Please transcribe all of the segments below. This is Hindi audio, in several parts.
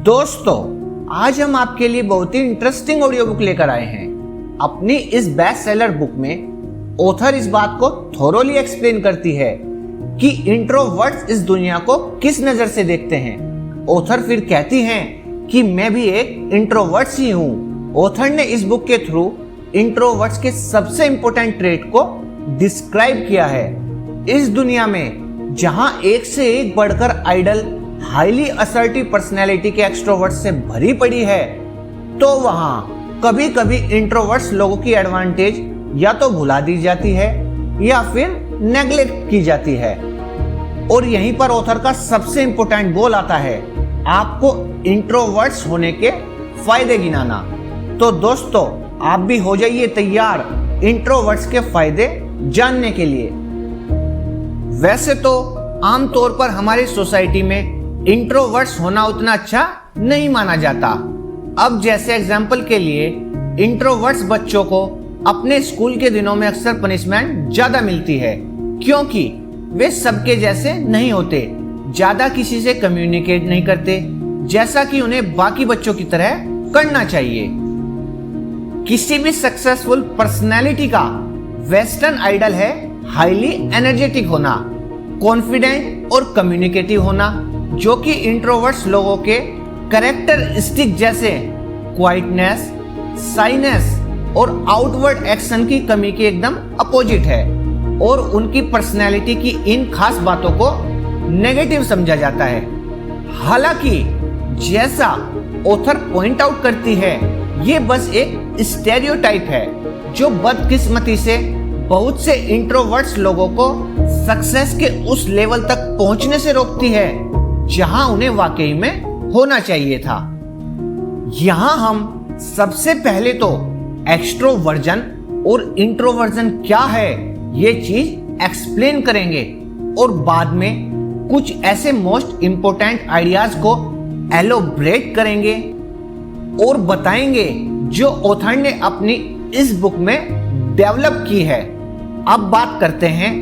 दोस्तों, आज हम आपके लिए बहुत ही इंटरेस्टिंग ऑडियो बुक लेकर आए हैं। अपनी इस बेस्ट सेलर बुक में ऑथर इस बात को थोरोली एक्सप्लेन करती है कि इंट्रोवर्ट्स इस दुनिया को किस नजर से देखते हैं। ऑथर फिर कहती हैं कि मैं भी एक इंट्रोवर्ट्स ही हूँ। ऑथर ने इस बुक के थ्रू इंट्रोवर्ट्स के सबसे इंपॉर्टेंट ट्रेट को डिस्क्राइब किया है। इस दुनिया में जहां एक से एक बढ़कर आइडल हाईली असर्टिव पर्सनैलिटी के एक्सट्रोवर्ट्स से भरी पड़ी है, तो वहां कभी कभी इंट्रोवर्ट्स लोगों की एडवांटेज या तो भुला दी जाती है या फिर नेग्लेक्ट की जाती है। और यहीं पर ऑथर का सबसे इंपॉर्टेंट गोल आता है, आपको इंट्रोवर्ट्स होने के फायदे गिनाना। तो दोस्तों, आप भी हो जाइए तैयार इंट्रोवर्ट्स के फायदे जानने के लिए। वैसे तो आमतौर पर हमारी सोसाइटी में इंट्रोवर्ट्स होना उतना अच्छा नहीं माना जाता। अब जैसे एग्जाम्पल के लिए, इंट्रोवर्ट्स बच्चों को अपने स्कूल के दिनों में अक्सर पनिशमेंट ज्यादा मिलती है, क्योंकि वे सबके जैसे नहीं होते, ज्यादा किसी से कम्युनिकेट नहीं करते जैसा कि उन्हें बाकी बच्चों की तरह करना चाहिए। किसी भी सक्सेसफुल पर्सनैलिटी का वेस्टर्न आइडल है हाईली एनर्जेटिक होना, कॉन्फिडेंट और कम्युनिकेटिव होना, जो कि इंट्रोवर्ट्स लोगों के कैरेक्टरिस्टिक जैसे क्वाइटनेस, साइनेस और आउटवर्ड एक्शन की कमी के एकदम अपोजिट है। और उनकी पर्सनैलिटी की इन खास बातों को नेगेटिव समझा जाता है। हालांकि जैसा ऑथर पॉइंट आउट करती है, ये बस एक स्टेरियोटाइप है जो बदकिस्मती से बहुत से इंट्रोवर्ट्स लोगों को सक्सेस के उस लेवल तक पहुंचने से रोकती है जहां उन्हें वाकई में होना चाहिए था। यहां हम सबसे पहले तो एक्सट्रोवर्जन और इंट्रोवर्जन क्या है ये चीज एक्सप्लेन करेंगे, और बाद में कुछ ऐसे मोस्ट इंपोर्टेंट आइडियाज को एलोब्रेट करेंगे और बताएंगे जो ऑथर ने अपनी इस बुक में डेवलप की है। अब बात करते हैं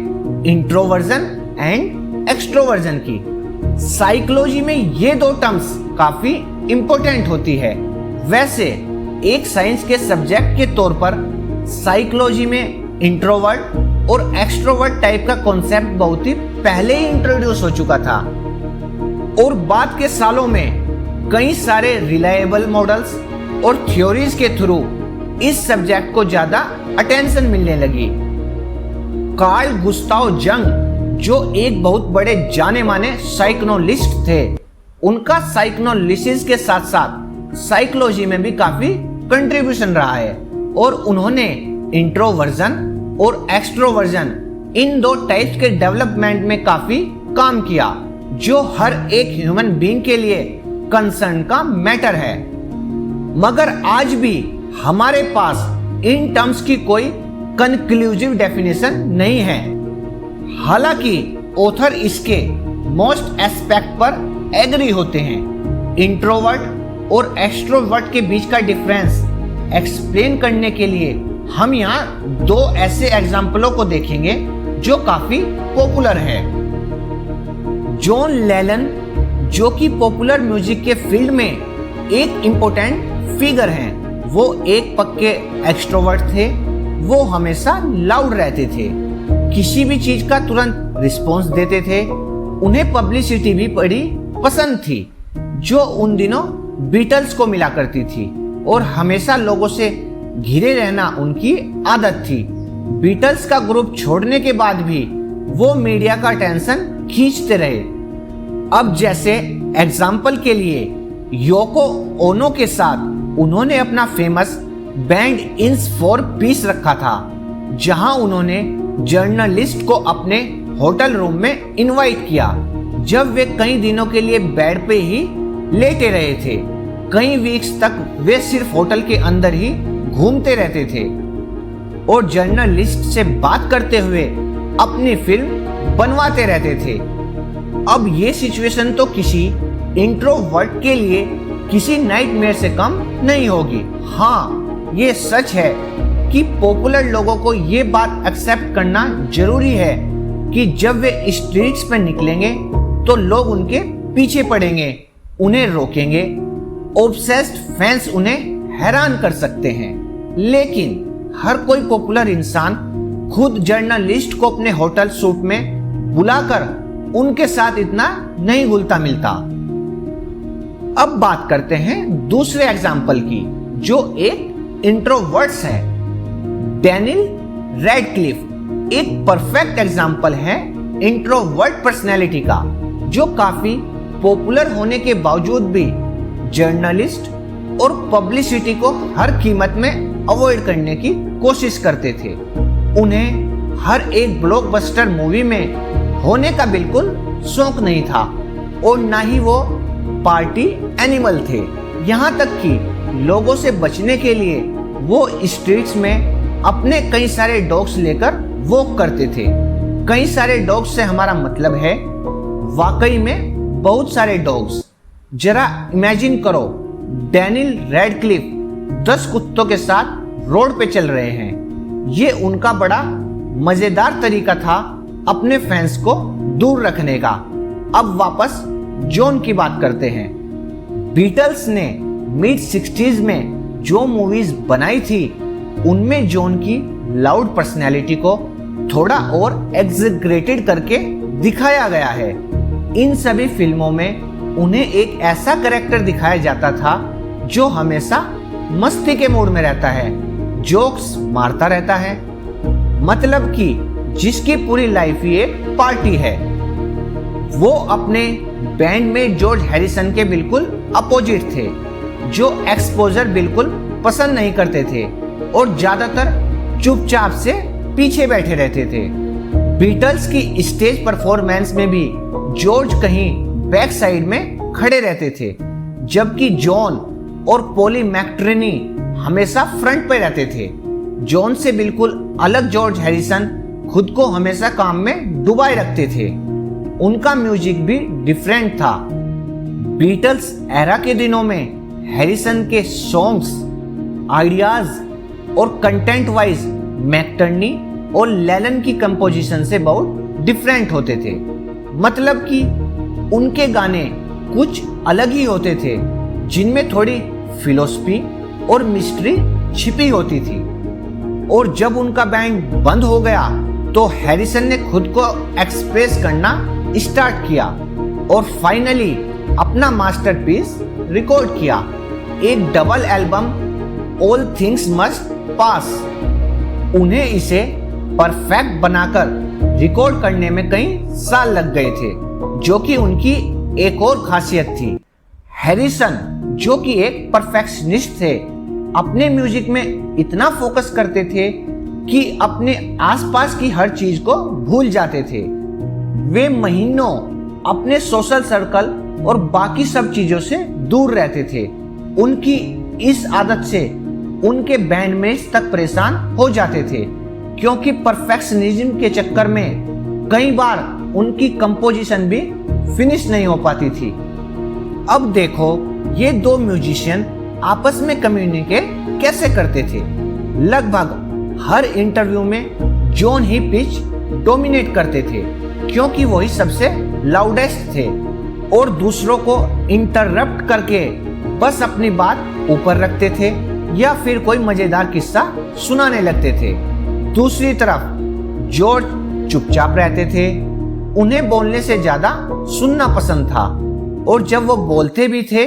इंट्रोवर्जन एंड एक्सट्रोवर्जन की। साइकोलॉजी में ये दो टर्म्स काफी इंपॉर्टेंट होती है। वैसे एक साइंस के सब्जेक्ट के तौर पर साइकोलॉजी में इंट्रोवर्ट और एक्सट्रोवर्ट टाइप का कॉन्सेप्ट बहुत ही पहले ही इंट्रोड्यूस हो चुका था, और बाद के सालों में कई सारे रिलायबल मॉडल्स और थ्योरीज के थ्रू इस सब्जेक्ट को ज्यादा अटेंशन मिलने लगी। कार्ल गुस्ताव जंग, जो एक बहुत बड़े जाने माने साइकोनोलिस्ट थे, उनका साइकोनोलिसिस के साथ साथ साइकोलॉजी में भी काफी कंट्रीब्यूशन रहा है, और उन्होंने इंट्रोवर्जन और एक्सट्रोवर्जन इन दो टाइप्स के डेवलपमेंट में काफी काम किया, जो हर एक ह्यूमन बीइंग के लिए कंसर्न का मैटर है। मगर आज भी हमारे पास इन टर्म्स की कोई कंक्लूसिव डेफिनेशन नहीं है। हालांकि ऑथर इसके मोस्ट एस्पेक्ट पर एग्री होते हैं। इंट्रोवर्ट और एक्सट्रोवर्ट के बीच का डिफरेंस एक्सप्लेन करने के लिए हम यहाँ दो ऐसे एग्जाम्पलों को देखेंगे जो काफी पॉपुलर है। जॉन लेलन, जो कि पॉपुलर म्यूजिक के फील्ड में एक इम्पोर्टेंट फिगर हैं, वो एक पक्के एक्सट्रोवर्ट थे। वो हमेशा लाउड रहते थे, किसी भी चीज का तुरंत रिस्पॉन्स देते थे। उन्हें पब्लिसिटी भी बड़ी पसंद थी, जो उन दिनों बीटल्स को मिला करती थी, और हमेशा लोगों से घिरे रहना उनकी आदत थी। बीटल्स का ग्रुप छोड़ने के बाद भी वो मीडिया का अटेंशन खींचते रहे। अब जैसे एग्जाम्पल के लिए योको ओनो के साथ उन्होंने अपना फेमस बैंड इंस फॉर पीस रखा था, जहां उन्होंने जर्नलिस्ट को अपने होटल रूम में इनवाइट किया जब वे कई दिनों के लिए बेड पे ही लेटे रहे थे। कई वीक्स तक वे सिर्फ होटल के अंदर ही घूमते रहते थे और जर्नलिस्ट से बात करते हुए अपनी फिल्म बनवाते रहते थे। अब ये सिचुएशन तो किसी इंट्रोवर्ट के लिए किसी नाइटमेयर से कम नहीं होगी। हाँ, ये सच है कि पॉपुलर लोगों को ये बात एक्सेप्ट करना जरूरी है कि जब वे स्ट्रीट्स पर निकलेंगे तो लोग उनके पीछे पड़ेंगे, उन्हें रोकेंगे ऑब्सेस्ड फैंस उन्हें हैरान कर सकते हैं। लेकिन हर कोई पॉपुलर इंसान खुद जर्नलिस्ट को अपने होटल सूट में बुलाकर उनके साथ इतना नहीं घुलता मिलता। अब बात करते हैं दूसरे एग्जाम्पल की, जो एक इंट्रोवर्ट्स है। डैनियल रैडक्लिफ एक परफेक्ट एग्जाम्पल है इंट्रोवर्ट पर्सनैलिटी का, जो काफी पॉपुलर होने के बावजूद भी जर्नलिस्ट और पब्लिसिटी को हर कीमत में अवॉइड करने की कोशिश करते थे। उन्हें हर एक ब्लॉकबस्टर मूवी में होने का बिल्कुल शौक नहीं था और ना ही वो पार्टी एनिमल थे। यहाँ तक कि लोगों से बचने के लिए वो स्ट्रीट्स में अपने कई सारे डॉग्स लेकर वॉक करते थे। कई सारे डॉग्स से हमारा मतलब है वाकई में बहुत सारे डॉग्स। जरा इमेजिन करो, डैनियल रैडक्लिफ 10 कुत्तों के साथ रोड पे चल रहे हैं। ये उनका बड़ा मजेदार तरीका था अपने फैंस को दूर रखने का। अब वापस जॉन की बात करते हैं। बीटल्स ने मिड 60s में जो मूवीज बनाई थी, उनमें जॉन की लाउड पर्सनैलिटी को थोड़ा और एग्जैगरेटेड करके दिखाया गया है। इन सभी फिल्मों में उन्हें एक ऐसा कैरेक्टर दिखाया जाता था जो हमेशा मस्ती के मूड में रहता है, जोक्स मारता रहता है, मतलब कि जिसकी पूरी लाइफ ही एक पार्टी है। वो अपने बैंड में जॉर्ज हैरिसन के बिल्कुल अपोजिट थे, जो एक्सपोजर बिल्कुल पसंद नहीं करते थे और ज्यादातर चुपचाप से पीछे बैठे रहते थे। बीटल्स की स्टेज परफॉर्मेंस में भी जॉर्ज कहीं बैक साइड में खड़े रहते थे, जबकि जॉन और पॉली मैकट्रेनी हमेशा फ्रंट पे रहते थे। जॉन से बिल्कुल अलग जॉर्ज हैरिसन खुद को हमेशा काम में डुबाए रखते थे। उनका म्यूजिक भी डिफरेंट था। बीटल्स एरा के दिनों में हैरिसन के सॉन्ग्स, आइडियाज और कंटेंट वाइज मैकटर्नी और लेलन की कंपोजिशन से बहुत डिफरेंट होते थे। मतलब कि उनके गाने कुछ अलग ही होते थे, जिनमें थोड़ी फिलोसफी और मिस्ट्री छिपी होती थी। और जब उनका बैंड बंद हो गया तो हैरिसन ने खुद को एक्सप्रेस करना स्टार्ट किया और फाइनली अपना मास्टरपीस रिकॉर्ड किया, एक double album all things must pass. उन्हें इसे परफेक्ट बनाकर रिकॉर्ड करने में कई साल लग गए थे, जो कि उनकी एक और खासियत थी। हैरिसन, जो कि एक परफेक्शनिस्ट थे, अपने म्यूजिक में इतना फोकस करते थे कि अपने आसपास की हर चीज को भूल जाते थे। वे महीनों अपने सोशल सर्कल और बाकी सब चीजों से दूर रहते थे। उनकी इस आदत से उनके बैंडमेट्स तक परेशान हो जाते थे, क्योंकि परफेक्शनिज्म के चक्कर में कई बार उनकी कंपोजिशन भी फिनिश नहीं हो पाती थी। अब देखो, ये दो म्यूजिशियन आपस में कम्युनिकेट कैसे करते थे। लगभग हर इंटरव्यू में जॉन ही पिच डोमिनेट करते थे, क्योंकि वही सबसे लाउडेस्ट थे और दूसरों को इंटररप्ट करके बस अपनी बात ऊपर रखते थे या फिर कोई मजेदार किस्सा सुनाने लगते थे। दूसरी तरफ जॉर्ज चुपचाप रहते थे। उन्हें बोलने से ज्यादा सुनना पसंद था और जब वो बोलते भी थे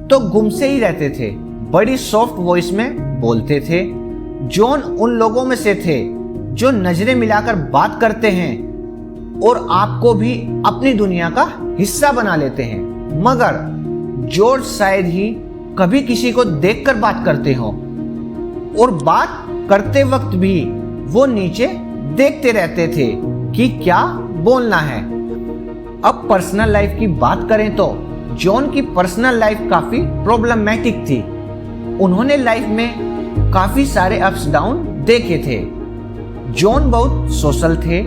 तो गुमसे ही रहते थे, बड़ी सॉफ्ट वॉइस में बोलते थे। जॉन उन लोगों में से थे जो नजरें मिलाकर बात करते हैं और आपको भी अपनी दुनिया का हिस्सा बना लेते हैं, मगर जॉर्ज शायद ही कभी किसी को देखकर बात करते हो और बात करते वक्त भी वो नीचे देखते रहते थे कि क्या बोलना है। अब पर्सनल लाइफ की बात करें तो जॉन की पर्सनल लाइफ काफी प्रॉब्लमैटिक थी। उन्होंने लाइफ में काफी सारे अप्स डाउन देखे थे। जॉन बहुत सोशल थे।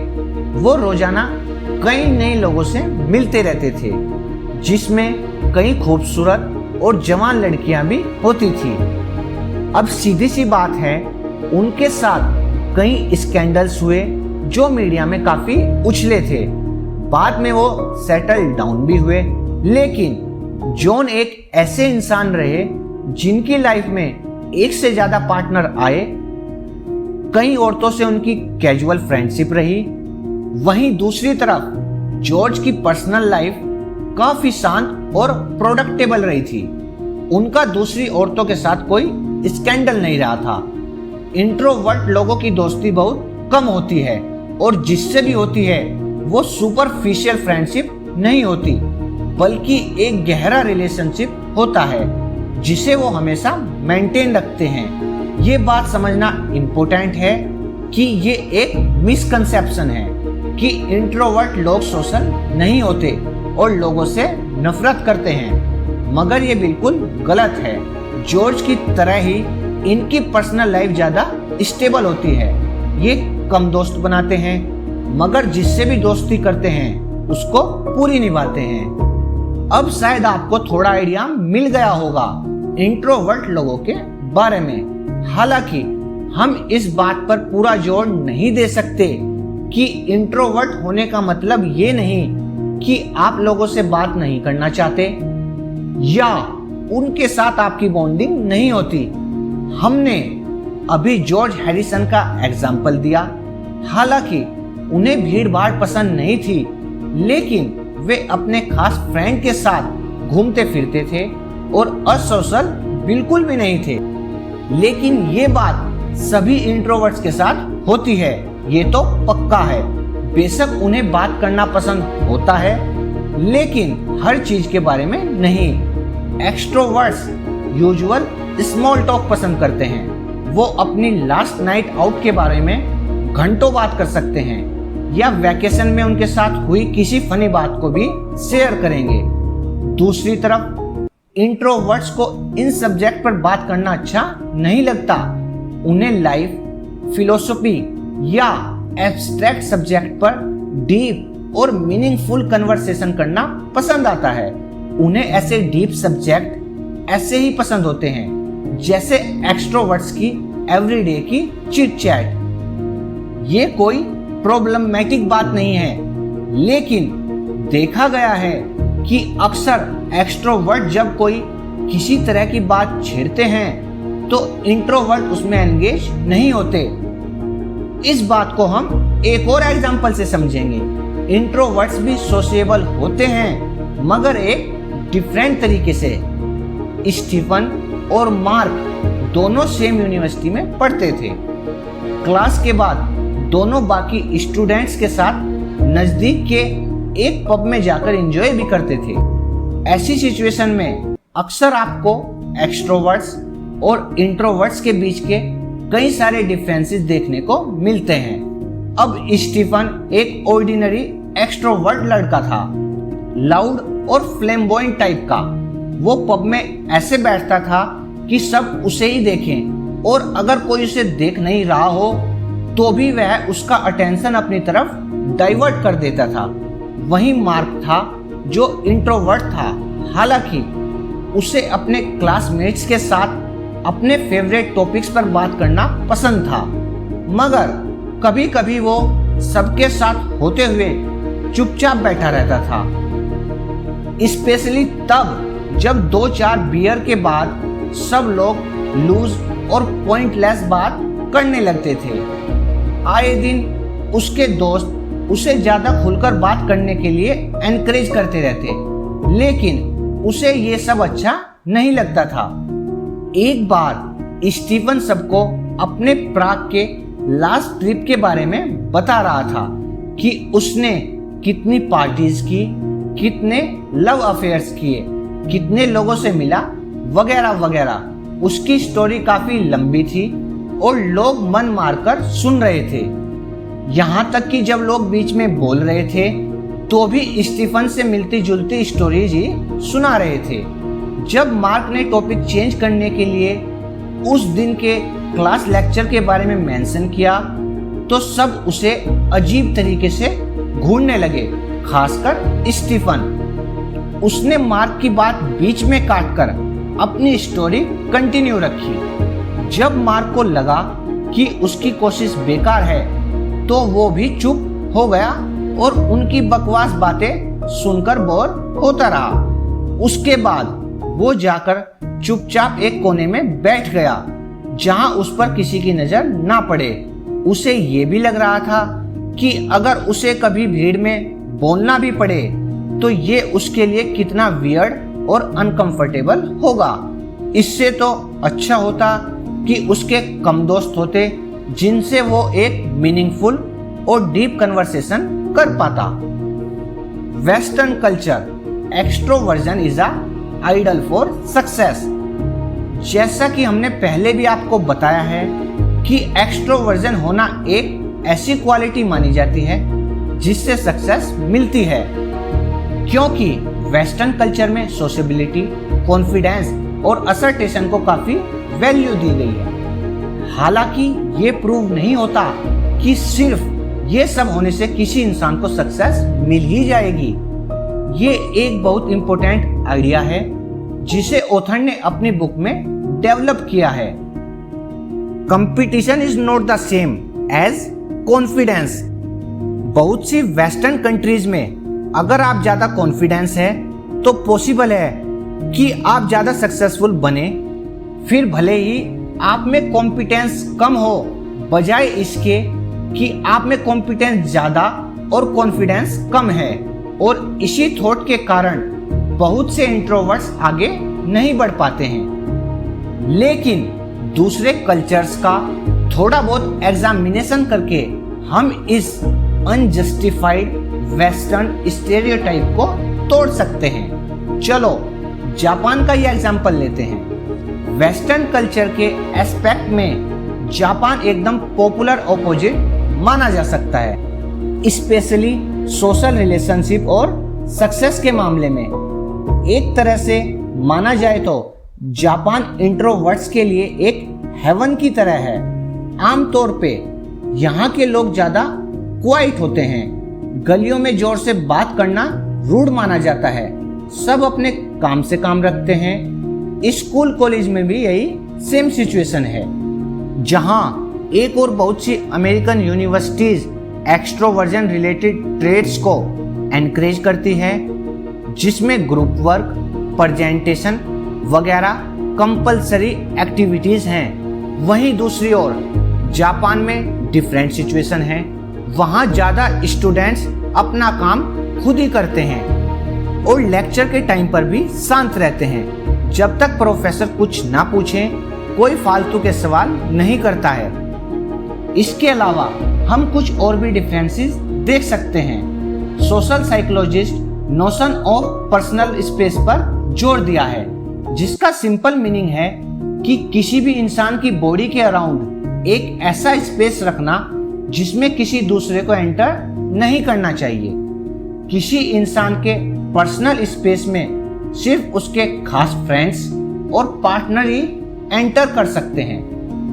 वो रोजाना कई नए लोगों से मिलते रहते थे, जिसमें कई खूबसूरत और जवान लड़कियां भी होती थी। अब सीधी सी बात है, उनके साथ कई स्कैंडल्स हुए जो मीडिया में काफी उछले थे। बाद में वो सेटल डाउन भी हुए, लेकिन जॉन एक ऐसे इंसान रहे जिनकी लाइफ में एक से ज्यादा पार्टनर आए, कई औरतों से उनकी कैजुअल फ्रेंडशिप रही। वहीं दूसरी तरफ जॉर्ज की पर्सनल लाइफ काफी शांत और प्रोडक्टेबल रही थी। उनका दूसरी औरतों के साथ कोई स्कैंडल नहीं रहा था। इंट्रोवर्ट लोगों की दोस्ती बहुत कम होती है और जिससे भी होती है वो सुपरफिशियल फ्रेंडशिप नहीं होती, बल्कि एक गहरा रिलेशनशिप होता है जिसे वो हमेशा मेंटेन रखते हैं। ये बात समझना इम्पोर्टेंट है कि ये एक मिसकंसेप्शन है कि इंट्रोवर्ट लोग सोशल नहीं होते और लोगों से नफरत करते हैं, मगर ये बिल्कुल गलत है। जॉर्ज की तरह ही इनकी पर्सनल लाइफ ज़्यादा स्टेबल होती है। ये कम दोस्त बनाते हैं, मगर जिससे भी दोस्ती करते हैं उसको पूरी निभाते हैं। अब शायद आपको थोड़ा आइडिया मिल गया होगा इंट्रोवर्ट लोगों के बारे में। हालांकि हम इस बात पर पूरा जोर नहीं दे सकते कि इंट्रोवर्ट होने का मतलब ये नहीं कि आप लोगों से बात नहीं करना चाहते या उनके साथ आपकी बॉन्डिंग नहीं होती। हमने अभी जॉर्ज हैरिसन का एग्जाम्पल दिया। हालांकि उन्हें भीड़ भाड़ पसंद नहीं थी, लेकिन वे अपने खास फ्रेंड के साथ घूमते फिरते थे और असोशल बिल्कुल भी नहीं थे। लेकिन ये बात सभी इंट्रोवर्ट्स के साथ होती है, ये तो पक्का है। बेशक उन्हें बात करना पसंद होता है, लेकिन हर चीज के बारे में नहीं। एक्सट्रोवर्ट्स यूजुअल स्मॉल टॉक पसंद करते हैं। वो अपनी लास्ट नाइट आउट के बारे में घंटों बात कर सकते हैं या वैकेशन में उनके साथ हुई किसी फनी बात को भी शेयर करेंगे। दूसरी तरफ इंट्रोवर्ट्स को इन सब्जेक्ट पर बात करना अच्छा नहीं लगता। उन्हें लाइफ, फिलोसफी या एब्स्ट्रैक्ट सब्जेक्ट पर डीप और मीनिंगफुल कन्वर्सेशन करना पसंद आता है। उन्हें ऐसे डीप सब्जेक्ट ऐसे ही पसंद होते हैं जैसे एक्सट्रोवर्ट्स की एवरीडे की चिट चैट। ये कोई प्रॉब्लमैटिक बात नहीं है, लेकिन देखा गया है कि अक्सर एक्सट्रोवर्ट जब कोई किसी तरह की बात छेड़ते हैं तो इंट्रोवर्ट उसमें एंगेज नहीं होते। इस बात को हम एक और एग्जांपल से समझेंगे। इंट्रोवर्ट्स भी सोशेबल होते हैं, मगर एक डिफरेंट तरीके से। स्टीफन और मार्क दोनों सेम यूनिवर्सिटी में पढ़ते थे। क्लास के बाद दोनों बाकी स्टूडेंट्स के साथ नजदीक के एक पब में जाकर एंजॉय भी करते थे। ऐसी सिचुएशन में अक्सर आपको एक्सट्रोवर्ट्स और इंट्रोवर्ट्स के बीच के कई सारे डिफरेंसेस देखने को मिलते हैं। अब स्टीफन एक ऑर्डिनरी एक्सट्रोवर्ट लड़का था, लाउड और फ्लेम्बॉयंट टाइप का। वो पब में ऐसे बैठता था कि सब उसे ही देखें, और अगर कोई उसे देख नहीं रहा हो तो भी वह उसका अटेंशन अपनी तरफ डाइवर्ट कर देता था। वहीं मार्क था जो इंट्रोवर्ट था। हालांकि उसे अपने क्लासमेट्स के साथ अपने फेवरेट टॉपिक्स पर बात करना पसंद था, मगर कभी कभी वो सबके साथ होते हुए चुपचाप बैठा रहता था, स्पेशली तब जब 2-4 बियर के बाद सब लोग लूज और पॉइंटलेस बात करने लगते थे। आए दिन उसके दोस्त उसे ज्यादा खुलकर बात करने के लिए एनकरेज करते रहते, लेकिन उसे ये सब अच्छा नहीं लगता था। एक बार स्टीफन सबको अपने प्राग के लास्ट ट्रिप के बारे में बता रहा था कि उसने कितनी पार्टीज की, कितने लव अफेयर्स किए, कितने लोगों से मिला, वगैरह वगैरह। उसकी स्टोरी काफी लंबी थी और लोग मन मारकर सुन रहे थे। यहाँ तक कि जब लोग बीच में बोल रहे थे तो भी स्टीफन से मिलती जुलती स्टोरीज ही सुना रहे थे। जब मार्क ने टॉपिक चेंज करने के लिए उस दिन के क्लास लेक्चर के बारे में मेंशन किया तो सब उसे अजीब तरीके से घूरने लगे, खासकर स्टीफन। उसने मार्क की बात बीच में काटकर अपनी स्टोरी कंटिन्यू रखी। जब मार्क को लगा कि उसकी कोशिश बेकार है तो वो भी चुप हो गया और उनकी बकवास बातें सुनकर बोर होता रहा। उसके बाद वो जाकर चुपचाप एक कोने में बैठ गया जहां उस पर किसी की नजर ना पड़े। उसे ये भी लग रहा था कि अगर उसे कभी भीड़ में बोलना भी पड़े तो ये उसके लिए कितना वियर्ड और अनकंफर्टेबल होगा। इससे तो अच्छा होता कि उसके कम दोस्त होते जिनसे वो एक मीनिंगफुल और डीप कन्वर्सेशन कर पाता। Western culture extroversion is a idol for success. जैसा कि हमने पहले भी आपको बताया है कि एक्सट्रोवर्जन होना एक ऐसी क्वालिटी मानी जाती है जिससे सक्सेस मिलती है, क्योंकि वेस्टर्न कल्चर में सोशेबिलिटी, कॉन्फिडेंस और असर्टेशन को काफी वैल्यू दी गई है। हालांकि ये प्रूव नहीं होता कि सिर्फ ये सब होने से किसी इंसान को सक्सेस मिल ही जाएगी। ये एक बहुत इंपॉर्टेंट आइडिया है जिसे ऑथर ने अपनी बुक में डेवलप किया है। Competition is not the same as confidence. बहुत सी वेस्टर्न कंट्रीज में अगर आप ज्यादा कॉन्फिडेंस है तो पॉसिबल है कि आप ज्यादा सक्सेसफुल बने, फिर भले ही आप में कॉम्पिटेंस कम हो, बजाय इसके कि आप में कॉम्पिटेंस ज्यादा और कॉन्फिडेंस कम है। और इसी थॉट के कारण बहुत से इंट्रोवर्ट्स आगे नहीं बढ़ पाते हैं। लेकिन दूसरे कल्चर्स का थोड़ा बहुत एग्जामिनेशन करके हम इस अनजस्टिफाइड वेस्टर्न स्टेरियोटाइप को तोड़ सकते हैं। चलो जापान का ये एग्जांपल लेते हैं। वेस्टर्न कल्चर के एस्पेक्ट में जापान एकदम पॉपुलर ऑपोजिट माना जा सकता है, स्पेशली सोशल रिलेशनशिप और सक्सेस के मामले में। एक तरह से माना जाए तो जापान इंट्रोवर्ट्स के लिए एक हेवन की तरह है। आमतौर पे यहाँ के लोग ज्यादा क्वाइट होते हैं। गलियों में जोर से बात करना रूड माना जाता है। सब अपने काम से काम रखते हैं। स्कूल कॉलेज में भी यही सेम सिचुएशन है। जहाँ एक और बहुत सी American universities extroversion related traits को एनकरेज करती है, जिसमें ग्रुप वर्क, प्रेजेंटेशन वगैरह कंपलसरी एक्टिविटीज हैं। वहीं दूसरी ओर जापान में डिफरेंट सिचुएशन है। वहाँ ज्यादा स्टूडेंट्स अपना काम खुद ही करते हैं और लेक्चर के टाइम पर भी शांत रहते हैं। जब तक प्रोफेसर कुछ ना पूछे कोई फालतू के सवाल नहीं करता है। इसके अलावा हम कुछ और भी डिफरेंसेस देख सकते हैं। Social psychologist notion of personal space पर जोर दिया है, जिसका सिंपल मीनिंग है कि किसी भी इंसान की बॉडी के अराउंड एक ऐसा स्पेस रखना जिसमें किसी दूसरे को एंटर नहीं करना चाहिए। किसी इंसान के पर्सनल स्पेस में सिर्फ उसके खास फ्रेंड्स और पार्टनर ही एंटर कर सकते हैं।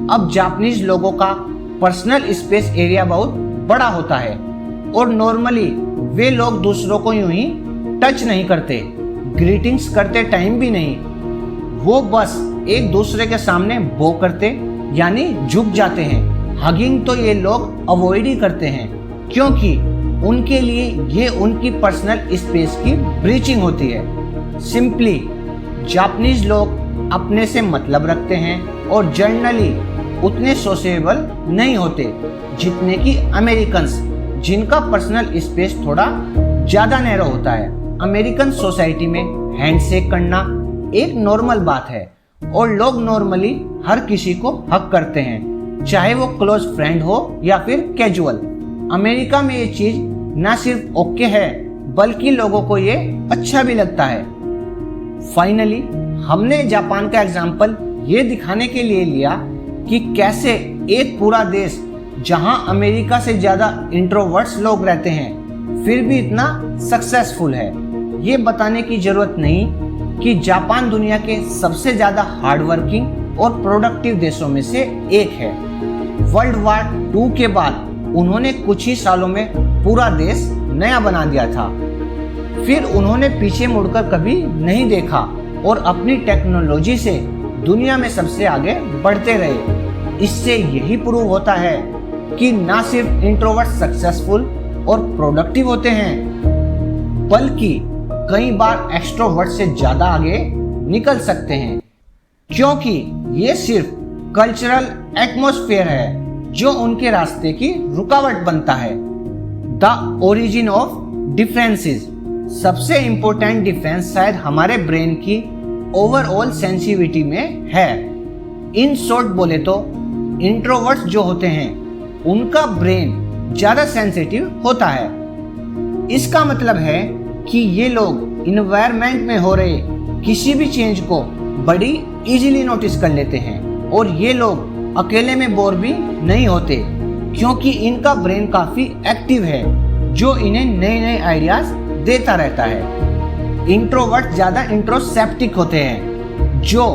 अब जापानीज लोगों का पर्सनल स्पेस एरिया बहुत बड़ा होता है और नॉर्मली वे लोग दूसरों को यूं ही टच नहीं करते, ग्रीटिंग्स करते टाइम भी नहीं। वो बस एक दूसरे के सामने बो करते यानी झुक जाते हैं। हगिंग तो ये लोग अवॉइड ही करते हैं, क्योंकि उनके लिए ये उनकी पर्सनल स्पेस की ब्रीचिंग होती है। सिंपली जापानीज लोग अपने से मतलब रखते हैं और जनरली उतने सोशेबल नहीं होते जितने कि अमेरिकन्स, जिनका पर्सनल स्पेस थोड़ा ज्यादा नैरो होता है। अमेरिकन सोसाइटी में हैंडशेक करना एक नॉर्मल बात है और लोग नॉर्मली हर किसी को हक करते हैं, चाहे वो क्लोज फ्रेंड हो या फिर कैजुअल। अमेरिका में ये चीज ना सिर्फ ओके है बल्कि लोगों को ये अच्छा भी लगता है। फाइनली हमने जापान का एग्जाम्पल ये दिखाने के लिए लिया कि कैसे एक पूरा देश जहां अमेरिका से ज्यादा इंट्रोवर्ट्स लोग रहते हैं फिर भी इतना सक्सेसफुल है। ये बताने की जरूरत नहीं कि जापान दुनिया के सबसे ज्यादा हार्डवर्किंग और प्रोडक्टिव देशों में से एक है। वर्ल्ड वार 2 के बाद उन्होंने कुछ ही सालों में पूरा देश नया बना दिया था। फिर उन्होंने पीछे मुड़कर कभी नहीं देखा और अपनी टेक्नोलॉजी से दुनिया में सबसे आगे बढ़ते रहे। इससे यही प्रूव होता है कि ना सिर्फ इंट्रोवर्ट सक्सेसफुल और प्रोडक्टिव होते हैं, बल्कि कई बार एक्सट्रोवर्ट से ज्यादा आगे निकल सकते हैं, क्योंकि ये सिर्फ कल्चरल एटमॉस्फेयर है जो उनके रास्ते की रुकावट बनता है। द ओरिजिन ऑफ डिफरेंसेस, सबसे इंपॉर्टेंट डिफरेंस शायद हमारे ब्रेन की ओवरऑल सेंसिटिविटी में है। इन शॉर्ट बोले तो इंट्रोवर्ट्स जो होते हैं उनका ब्रेन ज्यादा सेंसिटिव होता है। इसका मतलब है कि ये लोग इन्वायरमेंट में हो रहे किसी भी चेंज को बड़ी इजीली नोटिस कर लेते हैं, और ये लोग अकेले में बोर भी नहीं होते, क्योंकि इनका ब्रेन काफी एक्टिव है जो इन्हें नए नए आइडियाज देता रहता है। इंट्रोवर्ट ज्यादा इंट्रोस्पेक्टिव होते हैं जो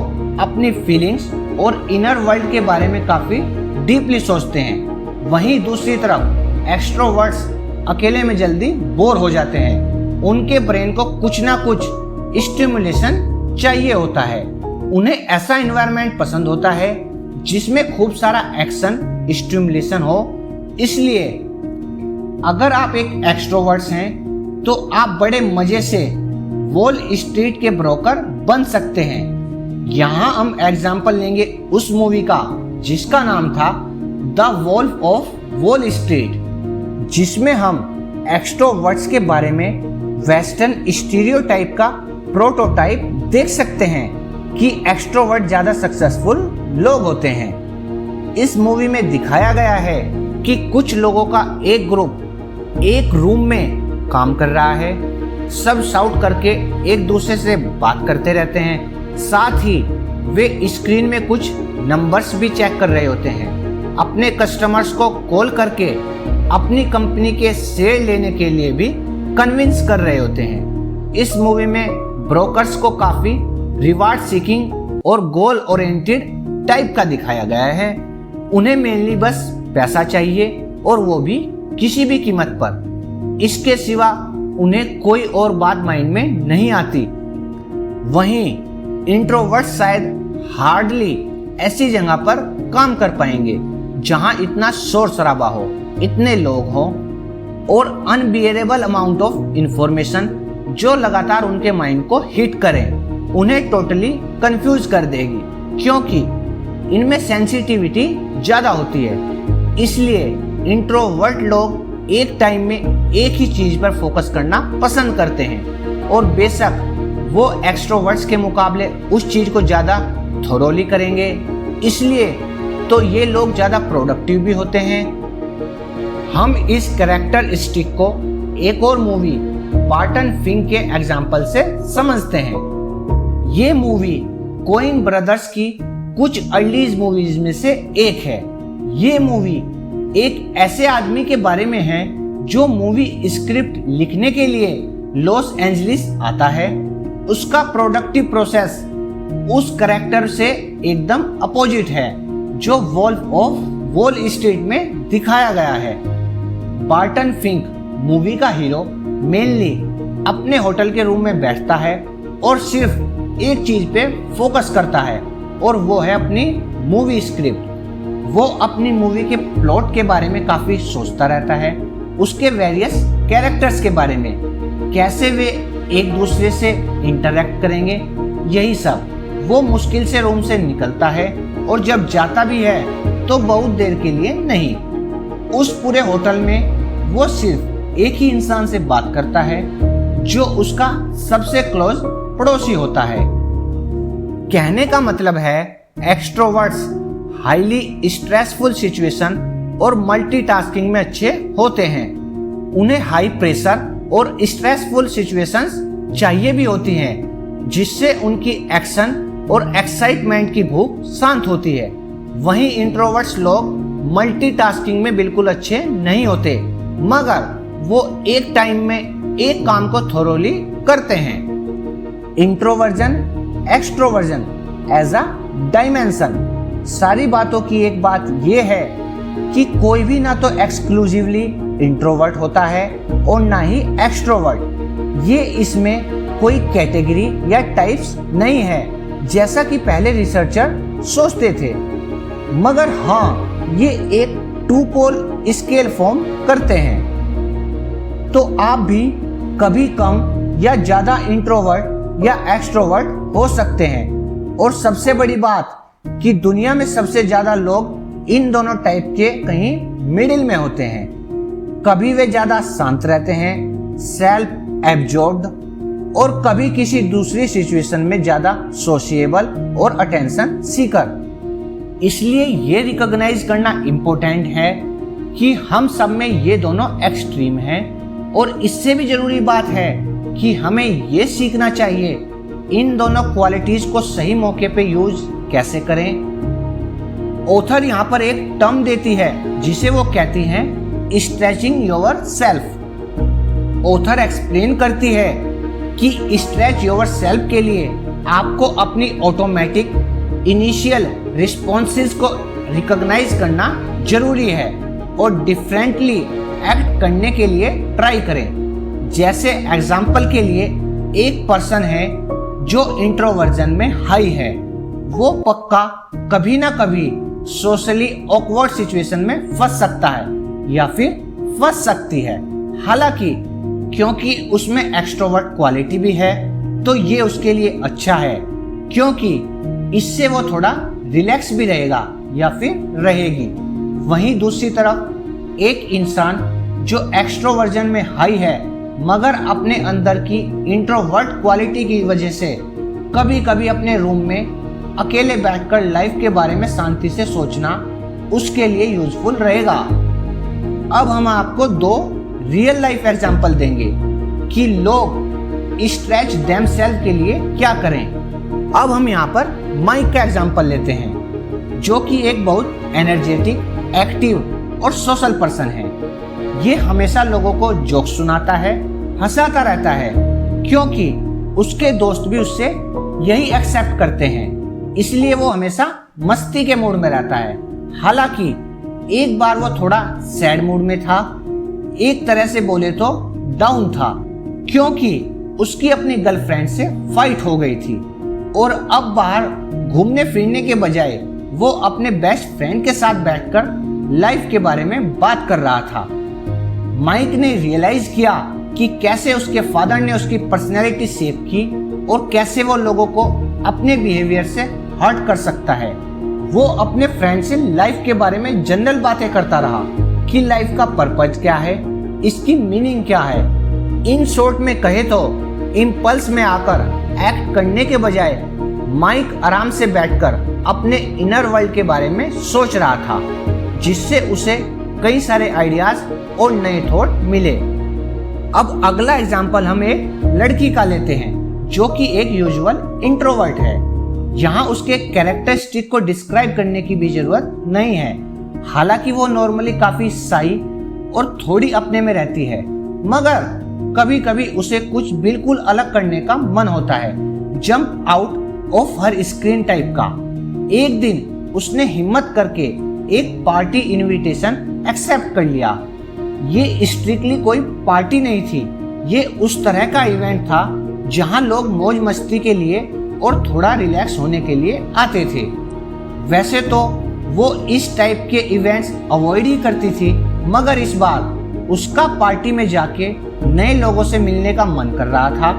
अपनी फीलिंग्स और इनर वर्ल्ड के बारे में काफी डीपली सोचते हैं। वहीं दूसरी तरफ एक्सट्रोवर्ट्स अकेले में जल्दी बोर हो जाते हैं। उनके ब्रेन को कुछ ना कुछ स्टिमुलेशन चाहिए होता है। उन्हें ऐसा एनवायरनमेंट पसंद होता है जिसमें खूब सारा एक्शन स्टिमुलेशन हो। इसलिए अगर आप एक एक्सट्रोवर्ट्स हैं तो आप बड़े मजे से वॉल स्ट्रीट के ब्रोकर बन सकते हैं। यहाँ हम एग्जाम्पल लेंगे उस मूवी का जिसका नाम था the wolf of Wall Street, जिसमें हम एक्सट्रोवर्ट्स के बारे में वेस्टर्न स्टीरियोटाइप का प्रोटोटाइप देख सकते हैं कि एक्सट्रोवर्ट ज्यादा सक्सेसफुल लोग होते हैं। इस मूवी में दिखाया गया है कि कुछ लोगों का एक ग्रुप एक रूम में काम कर रहा है, सब शाउट करके एक दूसरे से बात करते रहते हैं, साथ ही वे स्क्रीन में कुछ नंबर्स भी चेक कर रहे होते हैं। अपने कस्टमर्स को कॉल करके अपनी कंपनी के शेयर लेने के लिए भी कन्विंस कर रहे होते हैं। इस मूवी में ब्रोकर्स को काफी रिवार्ड सीकिंग और गोल ओरिएंटेड टाइप का दिखाया गया है। उन्हें मेनली बस पैसा चाहिए और वो भी किसी भी कीमत पर। इसके सिवा उन्हें कोई और बात माइंड में नहीं आती। वहीं इंट्रोवर्ट शायद हार्डली ऐसी जगह पर काम कर पाएंगे जहां इतना शोर शराबा हो, इतने लोग हों और अनबियरेबल अमाउंट ऑफ इंफॉर्मेशन जो लगातार उनके माइंड को हिट करें, उन्हें टोटली कंफ्यूज कर देगी, क्योंकि इनमें सेंसिटिविटी ज्यादा होती है। इसलिए इंट्रोवर्ट लोग एक टाइम में एक ही चीज पर फोकस करना पसंद करते हैं, और बेशक वो एक्सट्रोवर्ट्स के मुकाबले उस चीज को ज्यादा थोरोली करेंगे। इसलिए तो ये लोग ज्यादा प्रोडक्टिव भी होते हैं। हम इस कैरेक्टरिस्टिक को एक और मूवी बार्टन फिंक के एग्जाम्पल से समझते हैं। ये मूवी कोइन ब्रदर्स की कुछ अर्लीज मूवीज में से एक है। ये मूवी एक ऐसे आदमी के बारे में है जो मूवी स्क्रिप्ट लिखने के लिए लॉस एंजलिस आता है। उसका प्रोडक्टिव प्रोसेस उस कैरेक्टर से एकदम अपोजिट है जो वॉल्फ ऑफ वॉल स्ट्रीट में दिखाया गया है। बार्टन फिंक मूवी का हीरो मेनली अपने होटल के रूम में बैठता है और सिर्फ एक चीज पे फोकस करता है, और वो है अपनी मूवी स्क्रिप्ट। वो अपनी मूवी के प्लॉट के बारे में काफी सोचता रहता है, उसके वेरियस कैरेक्टर्स के बारे में, कैसे वे एक दूसरे से इंटरेक्ट करेंगे, यही सब। वो मुश्किल से रूम से निकलता है, और जब जाता भी है तो बहुत देर के लिए नहीं। उस पूरे होटल में वो सिर्फ एक ही इंसान से बात करता है जो उसका सबसे क्लोज पड़ोसी होता है। कहने का मतलब है एक्सट्रोवर्ट्स हाईली स्ट्रेसफुल सिचुएशन और मल्टीटास्किंग में अच्छे होते हैं। उन्हें हाई प्रेशर और स्ट्रेसफुल सिचुएशंस चाहिए भी होती हैं, जिससे उनकी एक्शन और एक्साइटमेंट की भूख शांत होती है। वहीं इंट्रोवर्ट्स लोग मल्टीटास्किंग में बिल्कुल अच्छे नहीं होते, मगर वो एक टाइम में एक काम को थोरोली करते हैं। Introversion extroversion as a dimension. सारी बातों की एक बात यह है कि कोई भी ना तो एक्सक्लूसिवली इंट्रोवर्ट होता है और ना ही एक्सट्रोवर्ट। ये इसमें कोई कैटेगरी या टाइप्स नहीं है जैसा कि पहले रिसर्चर सोचते थे, मगर हाँ ये एक टू पोल स्केल फॉर्म करते हैं। तो आप भी कभी कम या ज्यादा इंट्रोवर्ट या एक्सट्रोवर्ट हो सकते हैं। और सबसे बड़ी बात कि दुनिया में सबसे ज्यादा लोग इन दोनों टाइप के कहीं मिडिल में होते हैं। कभी वे ज्यादा शांत रहते हैं, सेल्फ एब्जॉर्ब्ड, और कभी किसी दूसरी सिचुएशन में ज्यादा सोशिएबल और अटेंशन सीकर। इसलिए ये रिकॉग्नाइज करना इम्पोर्टेंट है कि हम सब में ये दोनों एक्सट्रीम हैं। और इससे भी जरूरी बात है कि हमें ये सीखना चाहिए इन दोनों क्वालिटीज को सही मौके पे यूज कैसे करें। ऑथर यहाँ पर एक टर्म देती है जिसे वो कहती हैं stretching your self. Author explain करती है कि स्ट्रेच योर सेल्फ के लिए आपको अपनी ऑटोमेटिक इनिशियल रिस्पॉन्सेज को रिकॉग्नाइज करना जरूरी है और डिफरेंटली एक्ट करने के लिए ट्राई करें। जैसे एग्जाम्पल के लिए एक पर्सन है जो इंट्रोवर्जन में हाई है, वो पक्का कभी ना कभी सोशली ऑकवर्ड सिचुएशन में फंस सकता है या फिर फंस सकती है। हालांकि क्योंकि उसमें एक्सट्रोवर्ट क्वालिटी भी है तो ये उसके लिए अच्छा है, क्योंकि इससे वो थोड़ा रिलैक्स भी रहेगा या फिर रहेगी। वहीं दूसरी तरफ एक इंसान जो एक्सट्रोवर्जन में हाई है मगर अपने अंदर की इंट्रोवर्ट क्वालिटी की वजह से कभी कभी अपने रूम में अकेले बैठकर लाइफ के बारे में शांति से सोचना उसके लिए यूजफुल रहेगा। अब हम आपको 2 रियल लाइफ एग्जांपल देंगे कि लोग स्ट्रेच देमसेल्फ के लिए क्या करें। अब हम यहाँ पर माइक का एग्जांपल लेते हैं, जो कि एक बहुत एनर्जेटिक, एक्टिव और सोशल पर्सन है। ये हमेशा लोगों को जोक सुनाता है, हंसाता रहता है, क्योंकि उसके दोस्त भी उससे यही एक्सेप्ट करते हैं, इसलिए वो हमेशा मस्ती के मूड में रहता है। हालांकि एक बार वो थोड़ा सैड मूड में था, एक तरह से बोले तो डाउन था, क्योंकि उसकी अपनी गर्लफ्रेंड से फाइट हो गई थी और अब बाहर घूमने फिरने के बजाय वो अपने बेस्ट फ्रेंड के साथ बैठकर लाइफ के बारे में बात कर रहा था। माइक ने रियलाइज किया कि कैसे उसके फादर ने उसकी पर्सनैलिटी शेप की और कैसे वो लोगों को अपने बिहेवियर से हर्ट कर सकता है। वो अपने फ्रेंड से लाइफ के बारे में जनरल बातें करता रहा कि लाइफ का पर्पज क्या है, इसकी मीनिंग क्या है। इन शॉर्ट में कहे तो इम्पल्स में आकर एक्ट करने के बजाय माइक आराम से बैठकर अपने इनर वर्ल्ड के बारे में सोच रहा था, जिससे उसे कई सारे आइडियाज और नए थॉट मिले। अब अगला एग्जाम्पल हम एक लड़की का लेते हैं जो कि एक यूजुअल इंट्रोवर्ट है। यहाँ उसके कैरेक्टरिस्टिक को डिस्क्राइब करने की भी जरूरत नहीं है। हालांकि वो नॉर्मली काफी शाई और थोड़ी अपने में रहती है, मगर कभी कभी उसे कुछ बिल्कुल अलग करने का मन होता है, jump out of her screen type का। एक दिन उसने हिम्मत करके एक पार्टी इनविटेशन एक्सेप्ट कर लिया। ये स्ट्रिक्टली कोई पार्टी नहीं थी, ये उस तरह का इवेंट था जहां लोग मौज मस्ती के लिए और थोड़ा रिलैक्स होने के लिए आते थे। वैसे तो वो इस टाइप के इवेंट्स अवॉइड ही करती थी, मगर इस बार उसका पार्टी में जाके नए लोगों से मिलने का मन कर रहा था,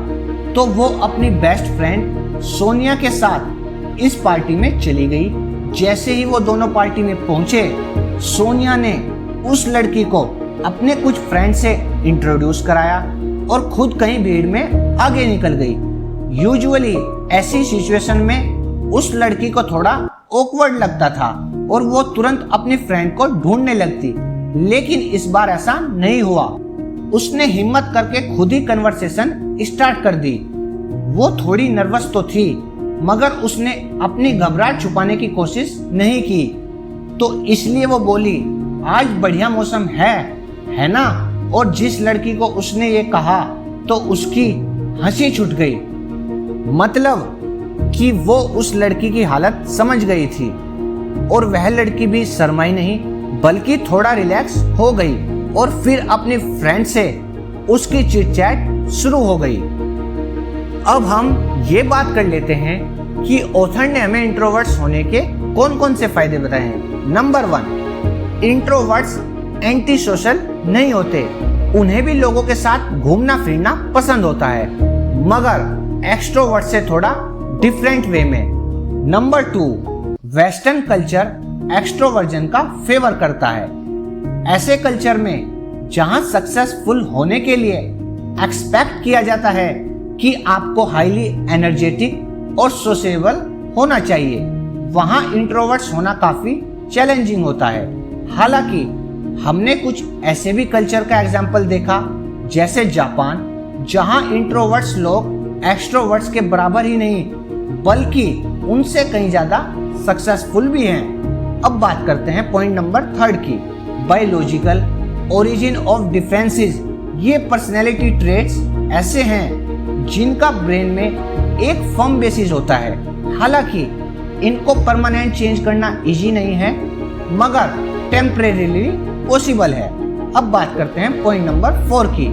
तो वो अपनी बेस्ट फ्रेंड सोनिया के साथ इस पार्टी में चली गई। जैसे ही वो दोनों पार्टी में पहुंचे, सोनिया ने उस लड़की को अपने कुछ फ्रेंड से इंट्रोड्यूस कराया और खुद कहीं भीड़ में आगे निकल गई। यूजुअली ऐसी सिचुएशन में उस लड़की को थोड़ा ऑकवर्ड लगता था और वो तुरंत अपनी फ्रेंड को ढूंढने लगती, लेकिन इस बार ऐसा नहीं हुआ। उसने हिम्मत करके खुद ही कन्वर्सेशन स्टार्ट कर दी। वो थोड़ी नर्वस तो थी, मगर उसने अपनी घबराहट छुपाने की कोशिश नहीं की, तो इसलिए वो बोली, आज बढ़िया मौसम है ना। और जिस लड़की को उसने ये कहा तो उसकी हंसी छूट गई, मतलब कि वो उस लड़की की हालत समझ गई थी और वह लड़की भी शर्माई नहीं बल्कि थोड़ा रिलैक्स हो गई और फिर अपनी फ्रेंड से उसकी चिट चैट शुरू हो गई। अब हम ये बात कर लेते हैं कि ऑथर ने हमें इंट्रोवर्ट्स होने के कौन कौन से फायदे बताए हैं। नंबर 1, इंट्रोवर्ट्स एंटी सोशल नहीं होते, उन्हें भी लोगों के साथ घूमना फिरना पसंद होता है, मगर एक्सट्रोवर्ट से थोड़ा डिफरेंट वे में। नंबर 2, वेस्टर्न कल्चर एक्सट्रोवर्जन का फेवर करता है। ऐसे कल्चर में जहां सक्सेसफुल होने के लिए एक्सपेक्ट किया जाता है कि आपको हाईली एनर्जेटिक और सोशेबल होना चाहिए, वहां इंट्रोवर्ट्स होना काफी चैलेंजिंग होता है। हालांकि हमने कुछ ऐसे भी कल्चर का एग्जाम्पल देखा, जैसे जापान, जहां इंट्रोवर्ट्स लोग एक्सट्रोवर्ट्स के बराबर ही नहीं बल्कि उनसे कहीं ज्यादा सक्सेसफुल भी हैं। अब बात करते हैं पॉइंट नंबर 3 की, बायोलॉजिकल ओरिजिन ऑफ डिफरेंसेस। ये पर्सनैलिटी ट्रेट्स ऐसे हैं जिनका ब्रेन में एक फर्म बेसिस होता है। हालांकि इनको परमानेंट चेंज करना इजी नहीं है, मगर टेम्परेरीली पॉसिबल है। अब बात करते हैं पॉइंट नंबर 4 की।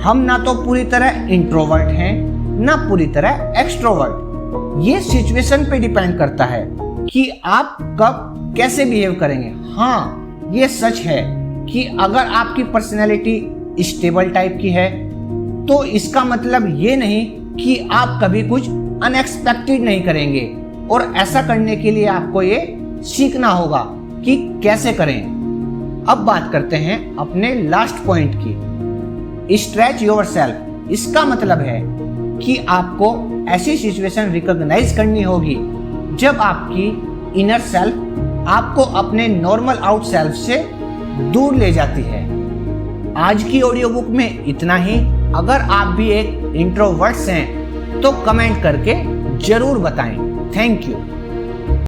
हम ना तो पूरी तरह इंट्रोवर्ट हैं, ना पूरी तरह एक्सट्रोवर्ट। ये सिचुएशन पे डिपेंड करता है कि आप कब कैसे बिहेव करेंगे। हाँ, ये सच है कि अगर आपकी पर्सनैलिटी स्टेबल टाइप की है तो इसका मतलब ये नहीं कि आप कभी कुछ अनएक्सपेक्टेड नहीं करेंगे, और ऐसा करने के लिए आपको ये सीखना होगा कि कैसे करें। अब बात करते हैं अपने लास्ट पॉइंट की, स्ट्रेच योरसेल्फ। इसका मतलब है कि आपको ऐसी सिचुएशन रिकॉग्नाइज करनी होगी जब आपकी इनर सेल्फ आपको अपने नॉर्मल आउट सेल्फ से दूर ले जाती है। आज की ऑडियो बुक में इतना ही। अगर आप भी एक इंट्रोवर्ट्स हैं तो कमेंट करके जरूर बताएं। Thank you.